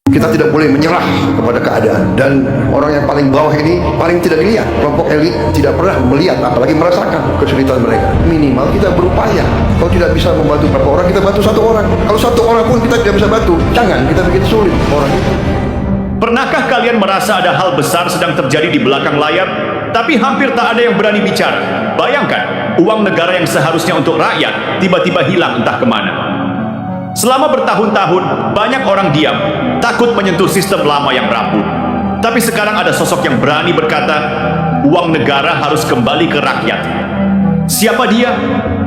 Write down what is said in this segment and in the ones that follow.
Kita tidak boleh menyerah kepada keadaan, dan orang yang paling bawah ini paling tidak dilihat. Kelompok elit tidak pernah melihat, apalagi merasakan kesulitan mereka. Minimal kita berupaya. Kalau tidak bisa membantu berapa orang, kita bantu satu orang. Kalau satu orang pun kita tidak bisa bantu, jangan kita bikin sulit orang itu. Pernahkah kalian merasa ada hal besar sedang terjadi di belakang layar, tapi hampir tak ada yang berani bicara? Bayangkan, uang negara yang seharusnya untuk rakyat tiba-tiba hilang entah kemana. Selama bertahun-tahun, banyak orang diam, takut menyentuh sistem lama yang rapuh. Tapi sekarang ada sosok yang berani berkata, uang negara harus kembali ke rakyat. Siapa dia?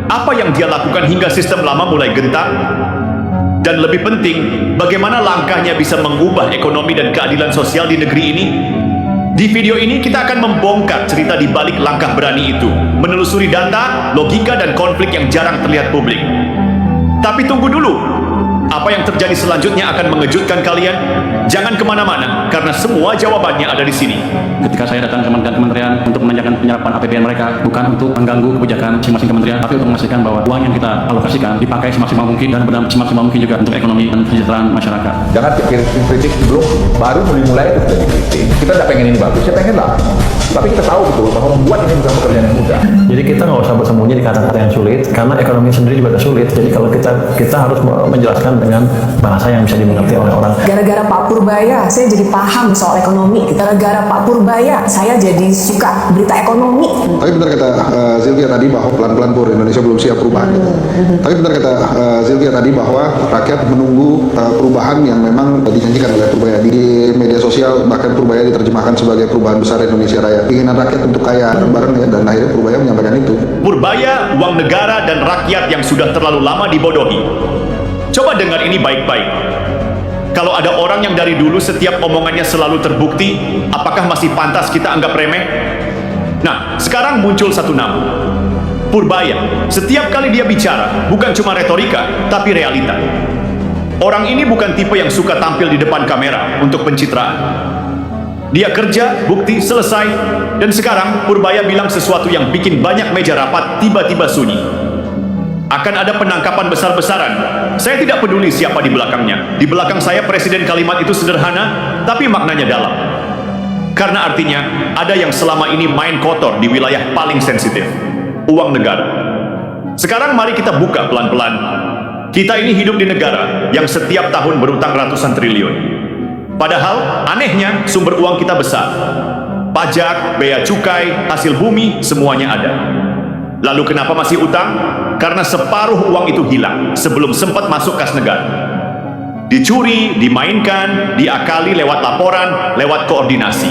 Apa yang dia lakukan hingga sistem lama mulai gentar? Dan lebih penting, bagaimana langkahnya bisa mengubah ekonomi dan keadilan sosial di negeri ini? Di video ini kita akan membongkar cerita di balik langkah berani itu, menelusuri data, logika, dan konflik yang jarang terlihat publik. Tapi tunggu dulu, apa yang terjadi selanjutnya akan mengejutkan kalian. Jangan kemana-mana, karena semua jawabannya ada di sini. Ketika saya datang ke kementerian untuk menanyakan penyerapan APBN mereka, bukan untuk mengganggu kebijakan masing-masing kementerian, tapi untuk memastikan bahwa uang yang kita alokasikan dipakai semaksimal mungkin dan benar semaksimal mungkin juga untuk ekonomi dan kesejahteraan masyarakat. Jangan kritik belum, baru dimulai itu sudah dikritik. Kita tidak pengen ini bagus, saya pengen lah. Tapi kita tahu betul bahwa membuat ini bukan pekerjaan yang mudah. Jadi kita nggak usah bersembunyi di kata-kata yang sulit, karena ekonomi sendiri juga sulit. Jadi kalau kita harus menjelaskan dengan bahasa yang bisa dimengerti oleh orang. Gara-gara Pak Purbaya, saya jadi paham soal ekonomi. Gara-gara Pak Purbaya, saya jadi suka berita ekonomi. Tapi benar kata Sylvia tadi bahwa pelan-pelan Pur, Indonesia belum siap perubahan. Tapi benar kata Sylvia tadi bahwa rakyat menunggu perubahan yang memang dijanjikan oleh Purbaya. Di media sosial bahkan Purbaya diterjemahkan sebagai perubahan besar Indonesia Raya. Keinginan rakyat untuk kaya bareng ya, dan akhirnya Purbaya menyampaikan itu. Purbaya, uang negara, dan rakyat yang sudah terlalu lama dibodohi. Coba dengar ini baik-baik. Kalau ada orang yang dari dulu setiap omongannya selalu terbukti, apakah masih pantas kita anggap remeh? Nah, sekarang muncul satu nama. Purbaya. Setiap kali dia bicara, bukan cuma retorika, tapi realita. Orang ini bukan tipe yang suka tampil di depan kamera untuk pencitraan. Dia kerja, bukti, selesai. Dan sekarang Purbaya bilang sesuatu yang bikin banyak meja rapat tiba-tiba sunyi. Akan ada penangkapan besar-besaran. Saya tidak peduli siapa di belakangnya. Di belakang saya presiden, kalimat itu sederhana, tapi maknanya dalam. Karena artinya ada yang selama ini main kotor di wilayah paling sensitif, uang negara. Sekarang mari kita buka pelan-pelan. Kita ini hidup di negara yang setiap tahun berutang ratusan triliun. Padahal anehnya sumber uang kita besar. Pajak, bea cukai, hasil bumi, semuanya ada. Lalu kenapa masih utang? Karena separuh uang itu hilang sebelum sempat masuk kas negara. Dicuri, dimainkan, diakali lewat laporan, lewat koordinasi.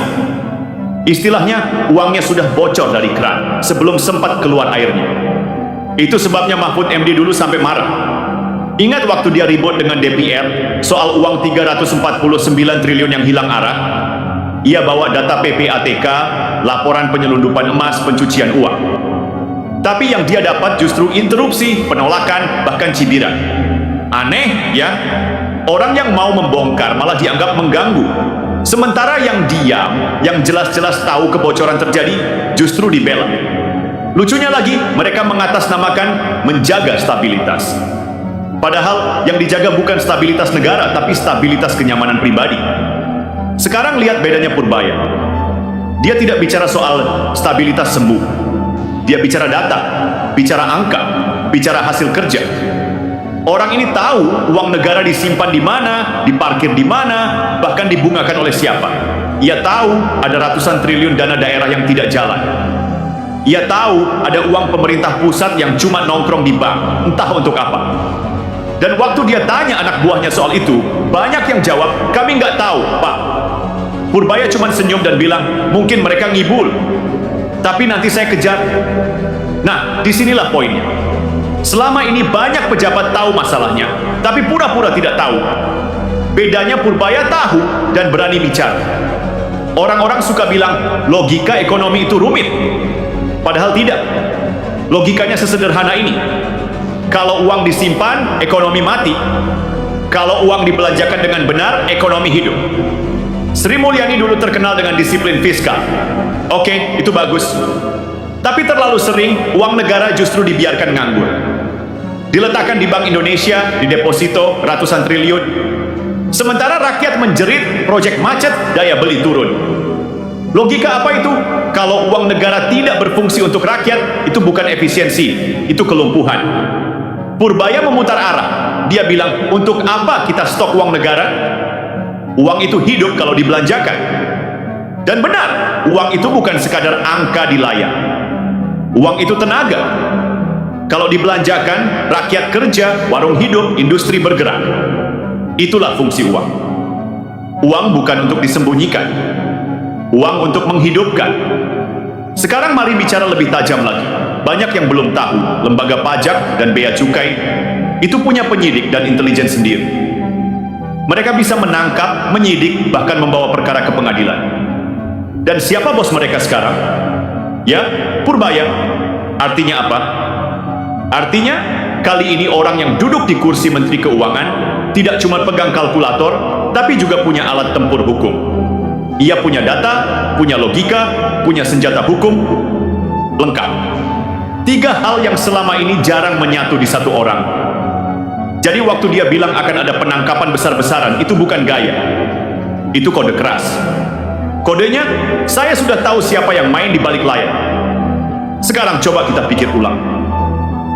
Istilahnya, uangnya sudah bocor dari keran sebelum sempat keluar airnya. Itu sebabnya Mahfud MD dulu sampai marah. Ingat waktu dia ribut dengan DPR soal uang 349 triliun yang hilang arah? Ia bawa data PPATK, laporan penyelundupan emas, pencucian uang. Tapi yang dia dapat justru interupsi, penolakan, bahkan cibiran. Aneh ya, orang yang mau membongkar malah dianggap mengganggu. Sementara yang diam, yang jelas-jelas tahu kebocoran terjadi, justru dibela. Lucunya lagi, mereka mengatasnamakan menjaga stabilitas. Padahal yang dijaga bukan stabilitas negara, tapi stabilitas kenyamanan pribadi. Sekarang lihat bedanya Purbaya. Dia tidak bicara soal stabilitas sembuh. Dia bicara data, bicara angka, bicara hasil kerja. Orang ini tahu uang negara disimpan di mana, diparkir di mana, bahkan dibungakan oleh siapa. Ia tahu ada ratusan triliun dana daerah yang tidak jalan. Ia tahu ada uang pemerintah pusat yang cuma nongkrong di bank, entah untuk apa. Dan waktu dia tanya anak buahnya soal itu, banyak yang jawab, kami nggak tahu, Pak. Purbaya cuma senyum dan bilang, mungkin mereka ngibul. Tapi nanti saya kejar. Nah, disinilah poinnya. Selama ini banyak pejabat tahu masalahnya, tapi pura-pura tidak tahu. Bedanya Purbaya tahu dan berani bicara. Orang-orang suka bilang, logika ekonomi itu rumit. Padahal tidak. Logikanya sesederhana ini. Kalau uang disimpan, ekonomi mati. Kalau uang dibelanjakan dengan benar, ekonomi hidup. Sri Mulyani dulu terkenal dengan disiplin fiskal. Oke, itu bagus. Tapi terlalu sering uang negara justru dibiarkan nganggur. Diletakkan di Bank Indonesia, di deposito ratusan triliun. Sementara rakyat menjerit, proyek macet, daya beli turun. Logika apa itu? Kalau uang negara tidak berfungsi untuk rakyat, itu bukan efisiensi, itu kelumpuhan. Purbaya memutar arah. Dia bilang, untuk apa kita stok uang negara? Uang itu hidup kalau dibelanjakan. Dan benar, uang itu bukan sekadar angka di layar. Uang itu tenaga. Kalau dibelanjakan, rakyat kerja, warung hidup, industri bergerak. Itulah fungsi uang. Uang bukan untuk disembunyikan. Uang untuk menghidupkan. Sekarang mari bicara lebih tajam lagi. Banyak yang belum tahu, lembaga pajak dan bea cukai itu punya penyidik dan intelijen sendiri. Mereka bisa menangkap, menyidik, bahkan membawa perkara ke pengadilan. Dan siapa bos mereka sekarang? Ya, Purbaya. Artinya apa? Artinya, kali ini orang yang duduk di kursi Menteri Keuangan tidak cuma pegang kalkulator, tapi juga punya alat tempur hukum. Ia punya data, punya logika, punya senjata hukum, lengkap. 3 hal yang selama ini jarang menyatu di satu orang. Jadi waktu dia bilang akan ada penangkapan besar-besaran, itu bukan gaya. Itu kode keras. Kodenya, saya sudah tahu siapa yang main di balik layar. Sekarang coba kita pikir ulang.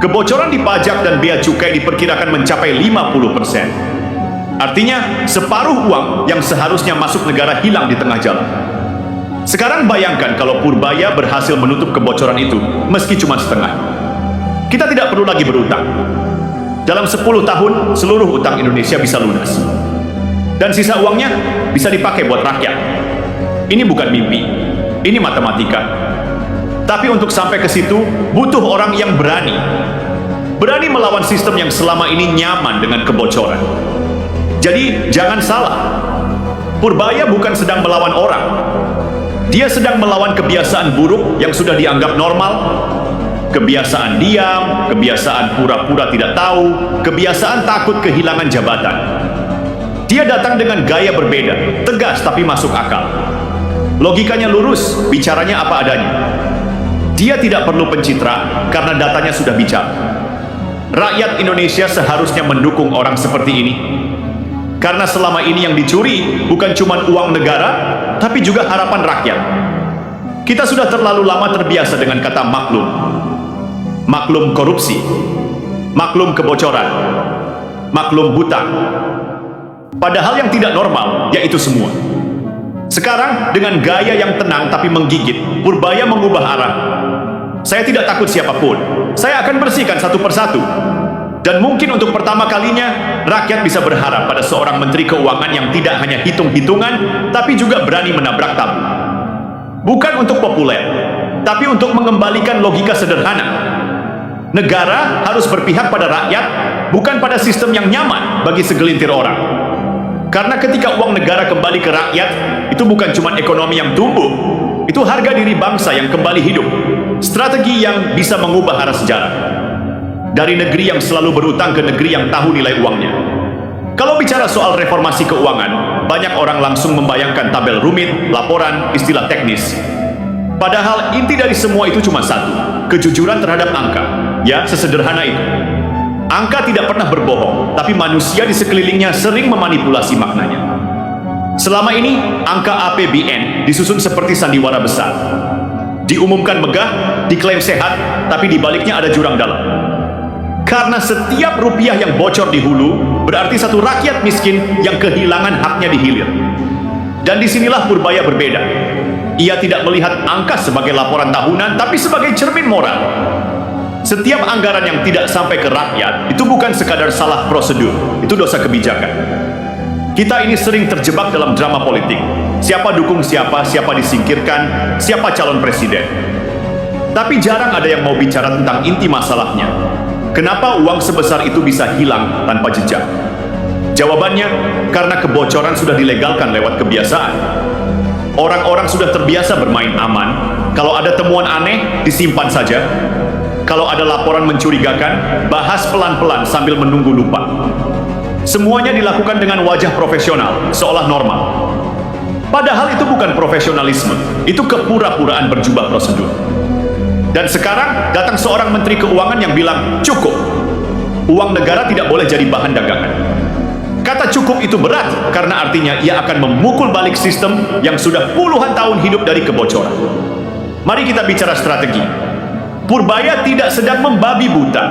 Kebocoran di pajak dan bea cukai diperkirakan mencapai 50%. Artinya, separuh uang yang seharusnya masuk negara hilang di tengah jalan. Sekarang bayangkan kalau Purbaya berhasil menutup kebocoran itu, meski cuma setengah. Kita tidak perlu lagi berutang. Dalam 10 tahun, seluruh utang Indonesia bisa lunas. Dan sisa uangnya bisa dipakai buat rakyat. Ini bukan mimpi, ini matematika. Tapi untuk sampai ke situ, butuh orang yang berani. Berani melawan sistem yang selama ini nyaman dengan kebocoran. Jadi, jangan salah. Purbaya bukan sedang melawan orang. Dia sedang melawan kebiasaan buruk yang sudah dianggap normal. Kebiasaan diam, kebiasaan pura-pura tidak tahu, kebiasaan takut kehilangan jabatan. Dia datang dengan gaya berbeda, tegas tapi masuk akal. Logikanya lurus, bicaranya apa adanya. Dia tidak perlu pencitra karena datanya sudah bicara. Rakyat Indonesia seharusnya mendukung orang seperti ini. Karena selama ini yang dicuri bukan cuma uang negara, tapi juga harapan rakyat. Kita sudah terlalu lama terbiasa dengan kata maklum. Maklum korupsi, maklum kebocoran, maklum hutang. Padahal yang tidak normal, yaitu semua. Sekarang, dengan gaya yang tenang tapi menggigit, Purbaya mengubah arah. Saya tidak takut siapapun. Saya akan bersihkan satu persatu. Dan mungkin untuk pertama kalinya, rakyat bisa berharap pada seorang Menteri Keuangan yang tidak hanya hitung-hitungan, tapi juga berani menabrak tabu. Bukan untuk populer, tapi untuk mengembalikan logika sederhana. Negara harus berpihak pada rakyat, bukan pada sistem yang nyaman bagi segelintir orang. Karena ketika uang negara kembali ke rakyat, itu bukan cuma ekonomi yang tumbuh, itu harga diri bangsa yang kembali hidup. Strategi yang bisa mengubah arah sejarah. Dari negeri yang selalu berutang ke negeri yang tahu nilai uangnya. Kalau bicara soal reformasi keuangan, banyak orang langsung membayangkan tabel rumit, laporan, istilah teknis. Padahal inti dari semua itu cuma satu, kejujuran terhadap angka. Ya, sesederhana itu. Angka tidak pernah berbohong, tapi manusia di sekelilingnya sering memanipulasi maknanya. Selama ini, angka APBN disusun seperti sandiwara besar. Diumumkan megah, diklaim sehat, tapi di baliknya ada jurang dalam. Karena setiap rupiah yang bocor di hulu, berarti satu rakyat miskin yang kehilangan haknya di hilir. Dan disinilah Purbaya berbeda. Ia tidak melihat angka sebagai laporan tahunan, tapi sebagai cermin moral. Setiap anggaran yang tidak sampai ke rakyat, itu bukan sekadar salah prosedur, itu dosa kebijakan. Kita ini sering terjebak dalam drama politik. Siapa dukung siapa, siapa disingkirkan, siapa calon presiden. Tapi jarang ada yang mau bicara tentang inti masalahnya. Kenapa uang sebesar itu bisa hilang tanpa jejak? Jawabannya, karena kebocoran sudah dilegalkan lewat kebiasaan. Orang-orang sudah terbiasa bermain aman. Kalau ada temuan aneh, disimpan saja. Kalau ada laporan mencurigakan, bahas pelan-pelan sambil menunggu lupa. Semuanya dilakukan dengan wajah profesional, seolah normal. Padahal itu bukan profesionalisme, itu kepura-puraan berjubah prosedur. Dan sekarang datang seorang Menteri Keuangan yang bilang, cukup. Uang negara tidak boleh jadi bahan dagangan. Kata cukup itu berat karena artinya ia akan memukul balik sistem yang sudah puluhan tahun hidup dari kebocoran. Mari kita bicara strategi. Purbaya tidak sedang membabi buta.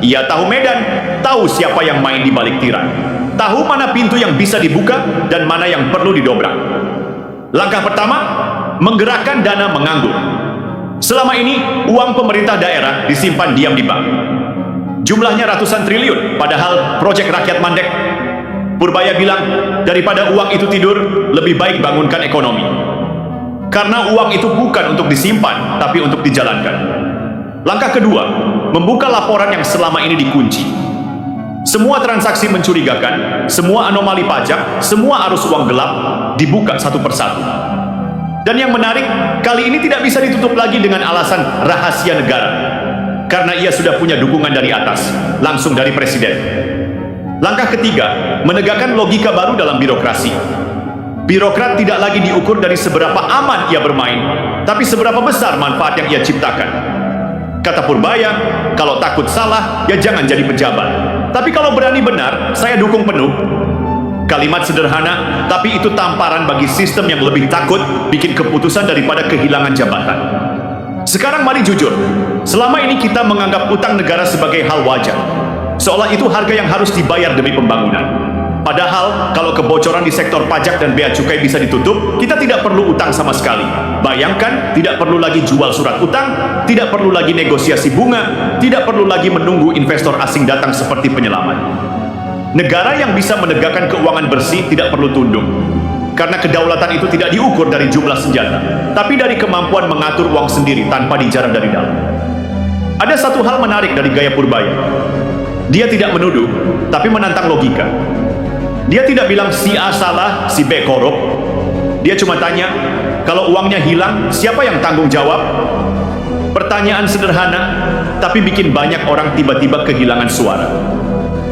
Ia tahu medan, tahu siapa yang main di balik tirai, tahu mana pintu yang bisa dibuka dan mana yang perlu didobrak. Langkah pertama, menggerakkan dana menganggur. Selama ini, uang pemerintah daerah disimpan diam di bank. Jumlahnya ratusan triliun, padahal proyek rakyat mandek. Purbaya bilang, daripada uang itu tidur, lebih baik bangunkan ekonomi. Karena uang itu bukan untuk disimpan, tapi untuk dijalankan. Langkah kedua, membuka laporan yang selama ini dikunci. Semua transaksi mencurigakan, semua anomali pajak, semua arus uang gelap dibuka satu persatu. Dan yang menarik, kali ini tidak bisa ditutup lagi dengan alasan rahasia negara. Karena ia sudah punya dukungan dari atas, langsung dari presiden. Langkah ketiga, menegakkan logika baru dalam birokrasi. Birokrat tidak lagi diukur dari seberapa aman ia bermain, tapi seberapa besar manfaat yang ia ciptakan. Kata Purbaya, kalau takut salah, ya jangan jadi pejabat. Tapi kalau berani benar, saya dukung penuh. Kalimat sederhana, tapi itu tamparan bagi sistem yang lebih takut bikin keputusan daripada kehilangan jabatan. Sekarang mari jujur, selama ini kita menganggap utang negara sebagai hal wajar. Seolah itu harga yang harus dibayar demi pembangunan. Padahal, kalau kebocoran di sektor pajak dan bea cukai bisa ditutup, kita tidak perlu utang sama sekali. Bayangkan, tidak perlu lagi jual surat utang, tidak perlu lagi negosiasi bunga, tidak perlu lagi menunggu investor asing datang seperti penyelamat. Negara yang bisa menegakkan keuangan bersih tidak perlu tunduk. Karena kedaulatan itu tidak diukur dari jumlah senjata, tapi dari kemampuan mengatur uang sendiri tanpa dijarah dari dalam. Ada satu hal menarik dari gaya Purbaya. Dia tidak menuduh, tapi menantang logika. Dia tidak bilang si A salah, si B korup. Dia cuma tanya, kalau uangnya hilang, siapa yang tanggung jawab? Pertanyaan sederhana, tapi bikin banyak orang tiba-tiba kehilangan suara.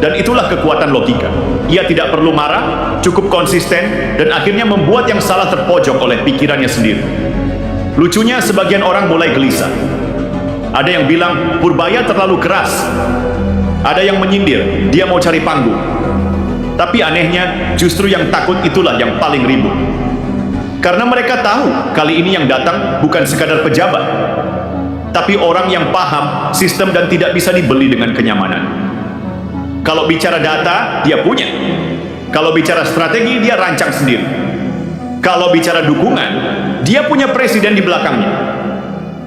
Dan itulah kekuatan logika. Ia tidak perlu marah, cukup konsisten, dan akhirnya membuat yang salah terpojok oleh pikirannya sendiri. Lucunya, sebagian orang mulai gelisah. Ada yang bilang, Purbaya terlalu keras. Ada yang menyindir, dia mau cari panggung. Tapi anehnya, justru yang takut itulah yang paling ribut. Karena mereka tahu, kali ini yang datang bukan sekadar pejabat, tapi orang yang paham sistem dan tidak bisa dibeli dengan kenyamanan. Kalau bicara data, dia punya. Kalau bicara strategi, dia rancang sendiri. Kalau bicara dukungan, dia punya presiden di belakangnya.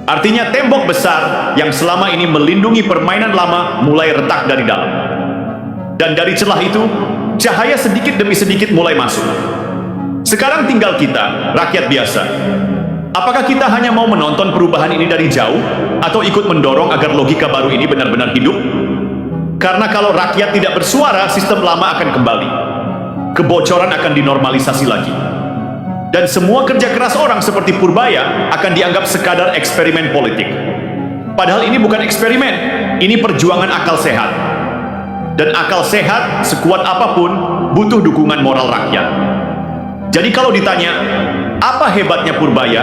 Artinya tembok besar yang selama ini melindungi permainan lama mulai retak dari dalam. Dan dari celah itu, cahaya sedikit demi sedikit mulai masuk. Sekarang tinggal kita, rakyat biasa. Apakah kita hanya mau menonton perubahan ini dari jauh, atau ikut mendorong agar logika baru ini benar-benar hidup? Karena kalau rakyat tidak bersuara, sistem lama akan kembali. Kebocoran akan dinormalisasi lagi. Dan semua kerja keras orang seperti Purbaya akan dianggap sekadar eksperimen politik. Padahal ini bukan eksperimen, ini perjuangan akal sehat. Dan akal sehat, sekuat apapun, butuh dukungan moral rakyat. Jadi kalau ditanya, apa hebatnya Purbaya?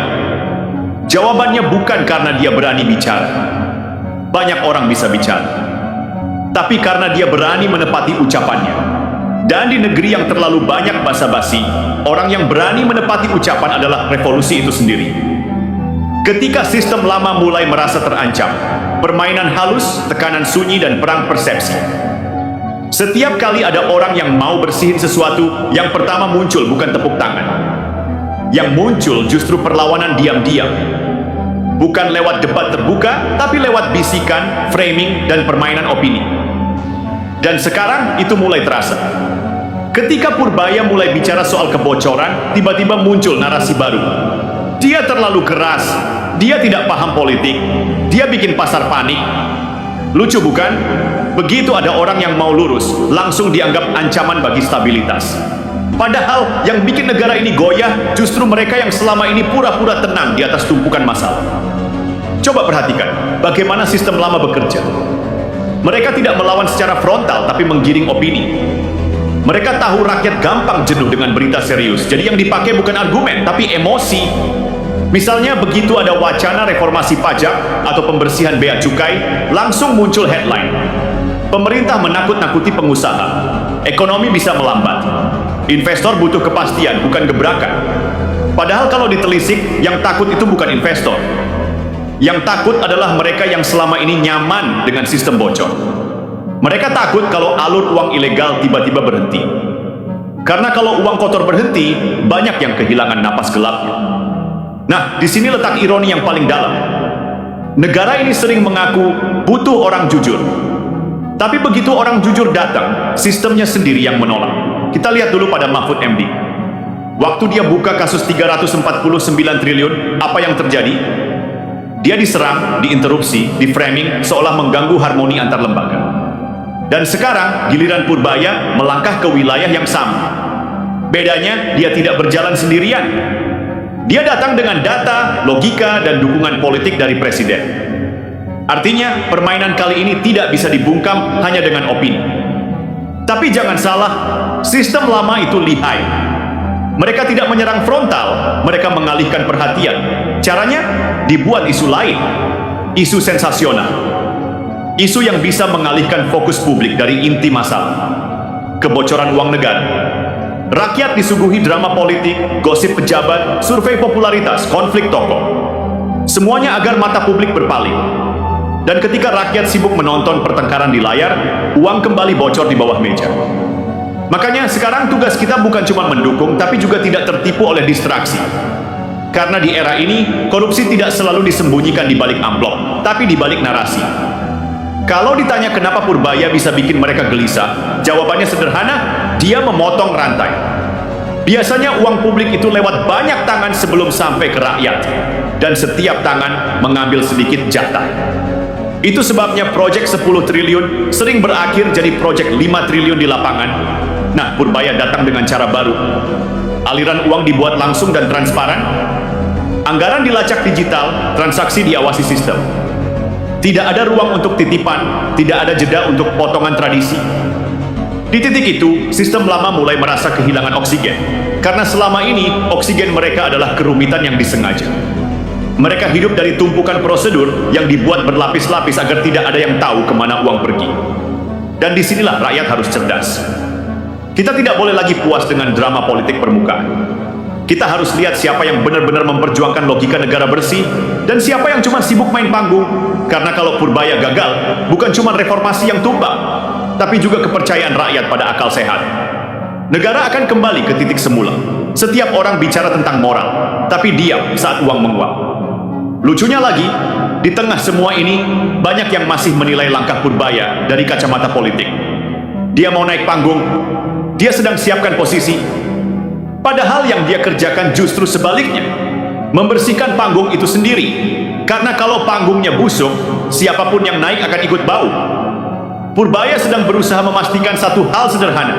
Jawabannya bukan karena dia berani bicara. Banyak orang bisa bicara. Tapi karena dia berani menepati ucapannya. Dan di negeri yang terlalu banyak basa-basi, orang yang berani menepati ucapan adalah revolusi itu sendiri. Ketika sistem lama mulai merasa terancam, permainan halus, tekanan sunyi, dan perang persepsi. Setiap kali ada orang yang mau bersihin sesuatu, yang pertama muncul bukan tepuk tangan. Yang muncul justru perlawanan diam-diam. Bukan lewat debat terbuka, tapi lewat bisikan, framing, dan permainan opini. Dan sekarang itu mulai terasa. Ketika Purbaya mulai bicara soal kebocoran, tiba-tiba muncul narasi baru. Dia terlalu keras, dia tidak paham politik, dia bikin pasar panik. Lucu bukan? Begitu ada orang yang mau lurus, langsung dianggap ancaman bagi stabilitas. Padahal yang bikin negara ini goyah justru mereka yang selama ini pura-pura tenang di atas tumpukan masalah. Coba perhatikan bagaimana sistem lama bekerja. Mereka tidak melawan secara frontal, tapi menggiring opini. Mereka tahu rakyat gampang jenuh dengan berita serius, jadi yang dipakai bukan argumen, tapi emosi. Misalnya begitu ada wacana reformasi pajak atau pembersihan bea cukai, langsung muncul headline. Pemerintah menakut-nakuti pengusaha. Ekonomi bisa melambat. Investor butuh kepastian, bukan gebrakan. Padahal kalau ditelisik, yang takut itu bukan investor. Yang takut adalah mereka yang selama ini nyaman dengan sistem bocor. Mereka takut kalau alur uang ilegal tiba-tiba berhenti. Karena kalau uang kotor berhenti, banyak yang kehilangan napas gelapnya. Nah, di sini letak ironi yang paling dalam. Negara ini sering mengaku butuh orang jujur. Tapi begitu orang jujur datang, sistemnya sendiri yang menolak. Kita lihat dulu pada Mahfud MD. Waktu dia buka kasus 349 triliun, apa yang terjadi? Dia diserang, diinterupsi, diframing seolah mengganggu harmoni antar lembaga. Dan sekarang giliran Purbaya melangkah ke wilayah yang sama. Bedanya, dia tidak berjalan sendirian. Dia datang dengan data, logika, dan dukungan politik dari presiden. Artinya, permainan kali ini tidak bisa dibungkam hanya dengan opini. Tapi jangan salah, sistem lama itu lihai. Mereka tidak menyerang frontal, mereka mengalihkan perhatian. Caranya, dibuat isu lain, isu sensasional. Isu yang bisa mengalihkan fokus publik dari inti masalah. Kebocoran uang negara. Rakyat disuguhi drama politik, gosip pejabat, survei popularitas, konflik tokoh. Semuanya agar mata publik berpaling. Dan ketika rakyat sibuk menonton pertengkaran di layar, uang kembali bocor di bawah meja. Makanya sekarang tugas kita bukan cuma mendukung, tapi juga tidak tertipu oleh distraksi. Karena di era ini, korupsi tidak selalu disembunyikan di balik amplop, tapi di balik narasi. Kalau ditanya kenapa Purbaya bisa bikin mereka gelisah, jawabannya sederhana, dia memotong rantai. Biasanya uang publik itu lewat banyak tangan sebelum sampai ke rakyat, dan setiap tangan mengambil sedikit jatah. Itu sebabnya proyek 10 triliun sering berakhir jadi proyek 5 triliun di lapangan. Nah, Purbaya datang dengan cara baru. Aliran uang dibuat langsung dan transparan. Anggaran dilacak digital, transaksi diawasi sistem. Tidak ada ruang untuk titipan, tidak ada jeda untuk potongan tradisi. Di titik itu, sistem lama mulai merasa kehilangan oksigen. Karena selama ini, oksigen mereka adalah kerumitan yang disengaja. Mereka hidup dari tumpukan prosedur yang dibuat berlapis-lapis agar tidak ada yang tahu kemana uang pergi. Dan disinilah rakyat harus cerdas. Kita tidak boleh lagi puas dengan drama politik permukaan. Kita harus lihat siapa yang benar-benar memperjuangkan logika negara bersih dan siapa yang cuma sibuk main panggung. Karena kalau Purbaya gagal, bukan cuma reformasi yang tumbang, tapi juga kepercayaan rakyat pada akal sehat. Negara akan kembali ke titik semula. Setiap orang bicara tentang moral, tapi diam saat uang menguap. Lucunya lagi, di tengah semua ini, banyak yang masih menilai langkah Purbaya dari kacamata politik. Dia mau naik panggung, dia sedang siapkan posisi. Padahal yang dia kerjakan justru sebaliknya, membersihkan panggung itu sendiri. Karena kalau panggungnya busuk, siapapun yang naik akan ikut bau. Purbaya sedang berusaha memastikan satu hal sederhana.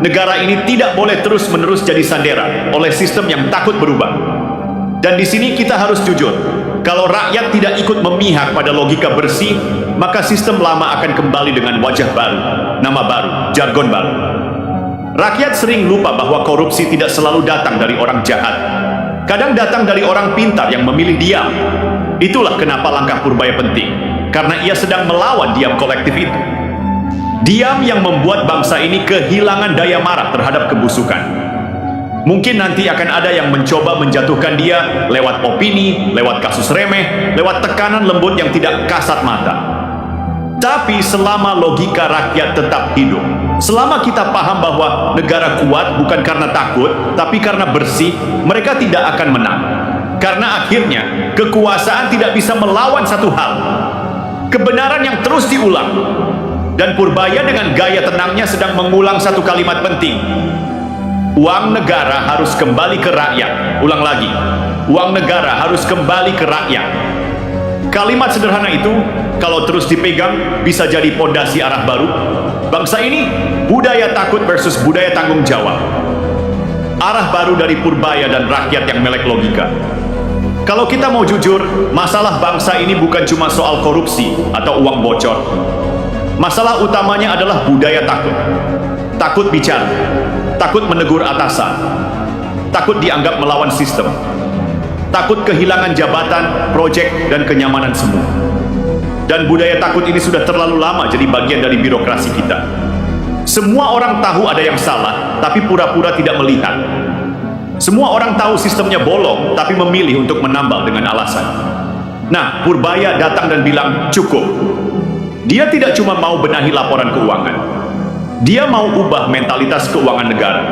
Negara ini tidak boleh terus-menerus jadi sandera oleh sistem yang takut berubah. Dan di sini kita harus jujur. Kalau rakyat tidak ikut memihak pada logika bersih, maka sistem lama akan kembali dengan wajah baru, nama baru, jargon baru. Rakyat sering lupa bahwa korupsi tidak selalu datang dari orang jahat. Kadang datang dari orang pintar yang memilih diam. Itulah kenapa langkah Purbaya penting. Karena ia sedang melawan diam kolektif itu. Diam yang membuat bangsa ini kehilangan daya marah terhadap kebusukan. Mungkin nanti akan ada yang mencoba menjatuhkan dia lewat opini, lewat kasus remeh, lewat tekanan lembut yang tidak kasat mata. Tapi selama logika rakyat tetap hidup, selama kita paham bahwa negara kuat bukan karena takut, tapi karena bersih, mereka tidak akan menang. Karena akhirnya, kekuasaan tidak bisa melawan satu hal. Kebenaran yang terus diulang. Dan Purbaya dengan gaya tenangnya sedang mengulang satu kalimat penting. Uang negara harus kembali ke rakyat. Ulang lagi. Uang negara harus kembali ke rakyat. Kalimat sederhana itu, kalau terus dipegang, bisa jadi pondasi arah baru. Bangsa ini, budaya takut versus budaya tanggung jawab. Arah baru dari Purbaya dan rakyat yang melek logika. Kalau kita mau jujur, masalah bangsa ini bukan cuma soal korupsi atau uang bocor. Masalah utamanya adalah budaya takut. Takut bicara, takut menegur atasan, takut dianggap melawan sistem, takut kehilangan jabatan, proyek, dan kenyamanan semua. Dan budaya takut ini sudah terlalu lama jadi bagian dari birokrasi kita. Semua orang tahu ada yang salah, tapi pura-pura tidak melihat. Semua orang tahu sistemnya bolong, tapi memilih untuk menambal dengan alasan. Nah, Purbaya datang dan bilang, cukup. Dia tidak cuma mau benahi laporan keuangan. Dia mau ubah mentalitas keuangan negara.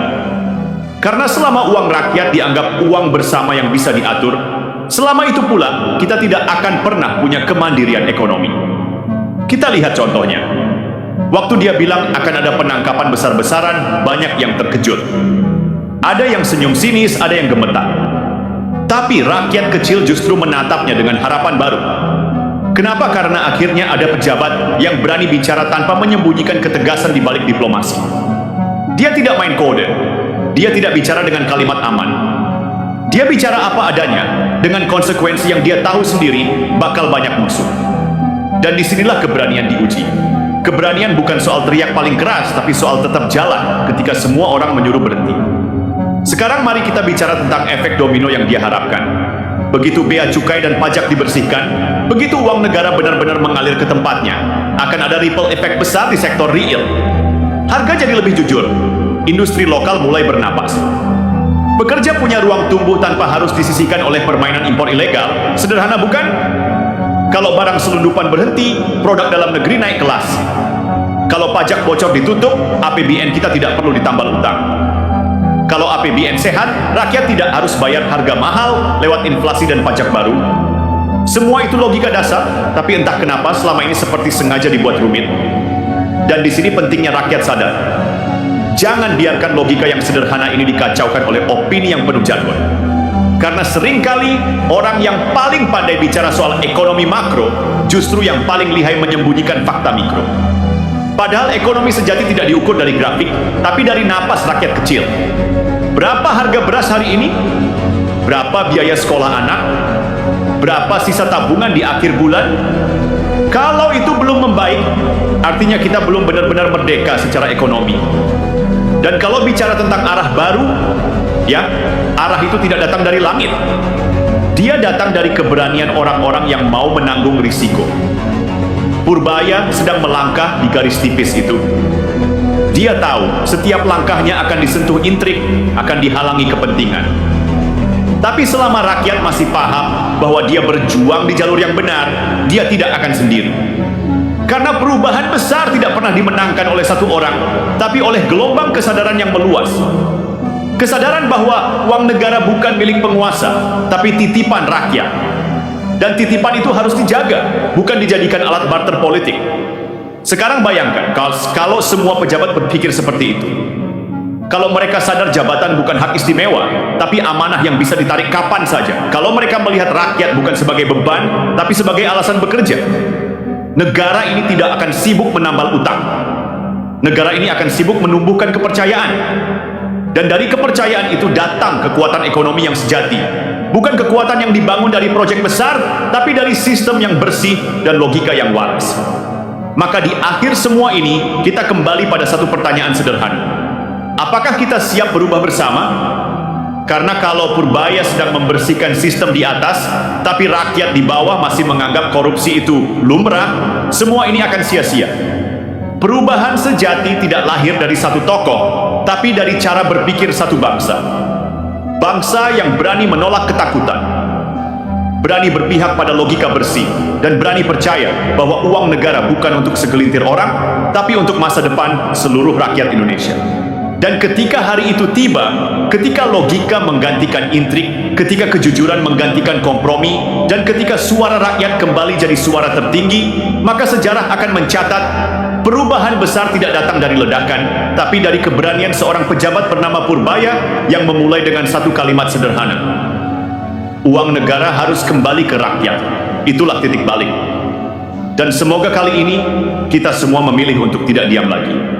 Karena selama uang rakyat dianggap uang bersama yang bisa diatur, selama itu pula kita tidak akan pernah punya kemandirian ekonomi. Kita lihat contohnya. Waktu dia bilang akan ada penangkapan besar-besaran, banyak yang terkejut. Ada yang senyum sinis, ada yang gemetar. Tapi rakyat kecil justru menatapnya dengan harapan baru. Kenapa? Karena akhirnya ada pejabat yang berani bicara tanpa menyembunyikan ketegasan di balik diplomasi. Dia tidak main kode. Dia tidak bicara dengan kalimat aman. Dia bicara apa adanya, dengan konsekuensi yang dia tahu sendiri bakal banyak musuh. Dan disinilah keberanian diuji. Keberanian bukan soal teriak paling keras, tapi soal tetap jalan ketika semua orang menyuruh berhenti. Sekarang mari kita bicara tentang efek domino yang dia harapkan. Begitu bea cukai dan pajak dibersihkan, begitu uang negara benar-benar mengalir ke tempatnya, akan ada ripple effect besar di sektor real. Harga jadi lebih jujur, industri lokal mulai bernapas. Pekerja punya ruang tumbuh tanpa harus disisihkan oleh permainan impor ilegal. Sederhana bukan? Kalau barang selundupan berhenti, produk dalam negeri naik kelas. Kalau pajak bocor ditutup, APBN kita tidak perlu ditambal utang. Kalau APBN sehat, rakyat tidak harus bayar harga mahal lewat inflasi dan pajak baru. Semua itu logika dasar, tapi entah kenapa selama ini seperti sengaja dibuat rumit. Dan di sini pentingnya rakyat sadar. Jangan biarkan logika yang sederhana ini dikacaukan oleh opini yang penuh jargon. Karena seringkali orang yang paling pandai bicara soal ekonomi makro justru yang paling lihai menyembunyikan fakta mikro. Padahal ekonomi sejati tidak diukur dari grafik, tapi dari napas rakyat kecil. Berapa harga beras hari ini? Berapa biaya sekolah anak? Berapa sisa tabungan di akhir bulan? Kalau itu belum membaik, artinya kita belum benar-benar merdeka secara ekonomi. Dan kalau bicara tentang arah baru, ya, arah itu tidak datang dari langit. Dia datang dari keberanian orang-orang yang mau menanggung risiko. Purbaya sedang melangkah di garis tipis itu. Dia tahu setiap langkahnya akan disentuh intrik, akan dihalangi kepentingan. Tapi selama rakyat masih paham bahwa dia berjuang di jalur yang benar, dia tidak akan sendiri. Karena perubahan besar tidak pernah dimenangkan oleh satu orang, tapi oleh gelombang kesadaran yang meluas. Kesadaran bahwa uang negara bukan milik penguasa, tapi titipan rakyat. Dan titipan itu harus dijaga, bukan dijadikan alat barter politik. Sekarang bayangkan, kalau semua pejabat berpikir seperti itu. Kalau mereka sadar jabatan bukan hak istimewa, tapi amanah yang bisa ditarik kapan saja. Kalau mereka melihat rakyat bukan sebagai beban, tapi sebagai alasan bekerja. Negara ini tidak akan sibuk menambal utang. Negara ini akan sibuk menumbuhkan kepercayaan. Dan dari kepercayaan itu datang kekuatan ekonomi yang sejati. Bukan kekuatan yang dibangun dari proyek besar, tapi dari sistem yang bersih dan logika yang waras. Maka di akhir semua ini, kita kembali pada satu pertanyaan sederhana. Apakah kita siap berubah bersama? Karena kalau Purbaya sedang membersihkan sistem di atas, tapi rakyat di bawah masih menganggap korupsi itu lumrah, semua ini akan sia-sia. Perubahan sejati tidak lahir dari satu tokoh, tapi dari cara berpikir satu bangsa. Bangsa yang berani menolak ketakutan, berani berpihak pada logika bersih, dan berani percaya bahwa uang negara bukan untuk segelintir orang, tapi untuk masa depan seluruh rakyat Indonesia. Dan ketika hari itu tiba, ketika logika menggantikan intrik, ketika kejujuran menggantikan kompromi, dan ketika suara rakyat kembali jadi suara tertinggi, maka sejarah akan mencatat perubahan besar tidak datang dari ledakan, tapi dari keberanian seorang pejabat bernama Purbaya yang memulai dengan satu kalimat sederhana. Uang negara harus kembali ke rakyat. Itulah titik balik. Dan semoga kali ini kita semua memilih untuk tidak diam lagi.